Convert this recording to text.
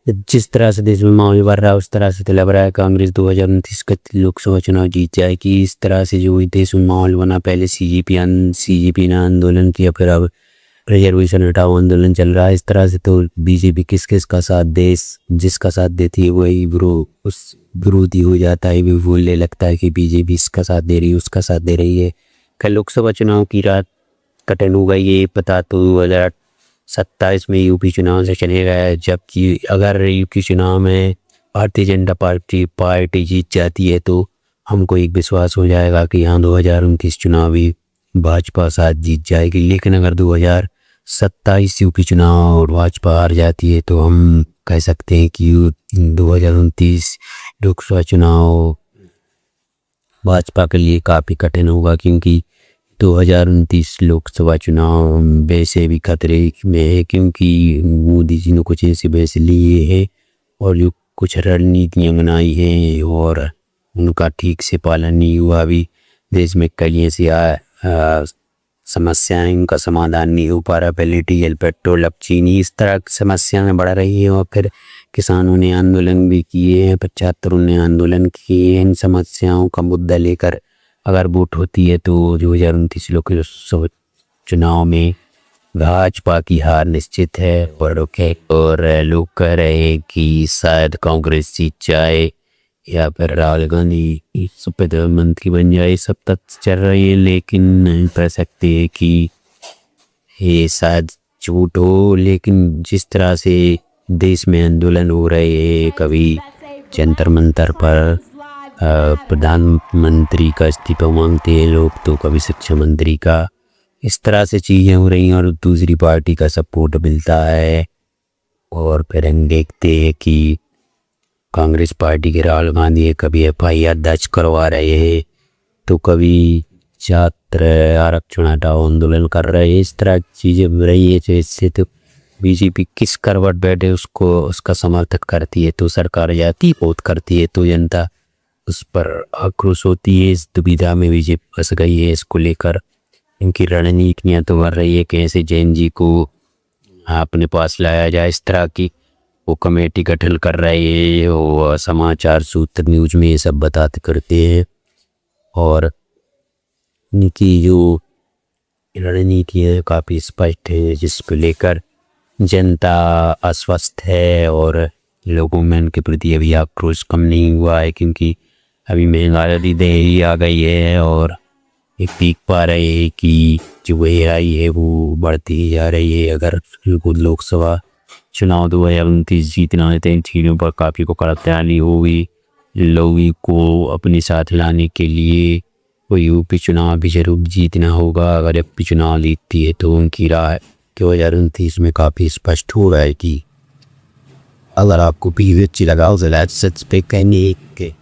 जिस तरह से देश में माहौल बढ़ रहा है उस तरह से तो लग रहा है कांग्रेस 2029 का लोकसभा चुनाव जीत जाएगी। इस तरह से जो देश में माहौल बना, पहले सीजेपी ने आंदोलन किया, फिर अब रिजर्वेशन हटाओ आंदोलन चल रहा है। इस तरह से तो बीजेपी किस का साथ जिसका साथ देती है वही उस विरोधी हो जाता है। भी बोलने लगता है कि बीजेपी इसका साथ दे रही है, उसका साथ दे रही है। कल लोकसभा चुनाव की रात कटन हो गई, ये पता तो 2027 में यूपी चुनाव से चलेगा। जबकि अगर यूपी चुनाव में भारतीय जनता पार्टी जीत जाती है तो हमको एक विश्वास हो जाएगा कि यहाँ 2029 चुनाव भी भाजपा साथ जीत जाएगी। लेकिन अगर 2027 यूपी चुनाव और भाजपा हार जाती है तो हम कह सकते हैं कि 2029 लोकसभा चुनाव भाजपा के लिए काफ़ी कठिन होगा, क्योंकि 2029 लोकसभा चुनाव वैसे भी खतरे में है, क्योंकि मोदी जी ने कुछ ऐसे फैसले लिए हैं और जो कुछ रणनीतियाँ बनाई हैं और उनका ठीक से पालन नहीं हुआ। अभी देश में कई ऐसी समस्याएं, उनका समाधान नहीं हो पा रहा। पहले डीजल, पेट्रोल, अब चीनी, इस तरह की समस्याएं बढ़ रही हैं। और फिर किसानों ने आंदोलन भी किए हैं, 75 ने आंदोलन किए हैं। इन समस्याओं का मुद्दा लेकर अगर वोट होती है तो 2029 लोकसभा चुनाव में भाजपा की हार निश्चित है। और लोग कह रहे हैं कि शायद कांग्रेस जीत जाए या फिर राहुल गांधी प्रधानमंत्री बन जाए। सब तथ्य चल रहे हैं, लेकिन नहीं कह सकते कि ये शायद झूठ हो। लेकिन जिस तरह से देश में आंदोलन हो रहे हैं, कभी जंतर मंतर पर प्रधानमंत्री का इस्तीफा मांगते हैं लोग, तो कभी शिक्षा मंत्री का, इस तरह से चीज़ें हो रही हैं और दूसरी पार्टी का सपोर्ट मिलता है। और फिर हम देखते हैं कि कांग्रेस पार्टी के राहुल गांधी कभी FIR दर्ज करवा रहे हैं तो कभी छात्र आरक्षण हटाओ आंदोलन कर रहे हैं। इस तरह की चीज़ें हो रही है, तो इससे तो बीजेपी किस करवट बैठे उसका समर्थन करती है तो सरकार जाती बहुत करती है, तो जनता उस पर आक्रोश होती है। इस दुविधा में बीजेपी फंस गई है। इसको लेकर इनकी रणनीतियाँ तो बढ़ रही है कि ऐसे जैन जी को अपने पास लाया जाए। इस तरह की वो कमेटी गठन कर रहे हैं और समाचार सूत्र न्यूज में ये सब बताते करते हैं। और इनकी जो रणनीति है काफ़ी स्पष्ट है, जिसको लेकर जनता अस्वस्थ है और लोगों में इनके प्रति अभी आक्रोश कम नहीं हुआ है, क्योंकि अभी महंगाई देरी आ गई है और एक देख पा रहे हैं कि जो AI है वो बढ़ती जा रही है। अगर लोकसभा चुनाव 2029 जीतना है तो इन चीज़ों पर काफ़ी को करप्तानी होगी। लोगों को अपने साथ लाने के लिए वो यूपी चुनाव भी जरूर जीतना होगा। अगर यूपी चुनाव जीतती है तो उनकी राय 2029 में काफ़ी स्पष्ट हो रहा है। कि अगर आपको भी अच्छी लगा उसे लाइक सब्सक्राइब करने के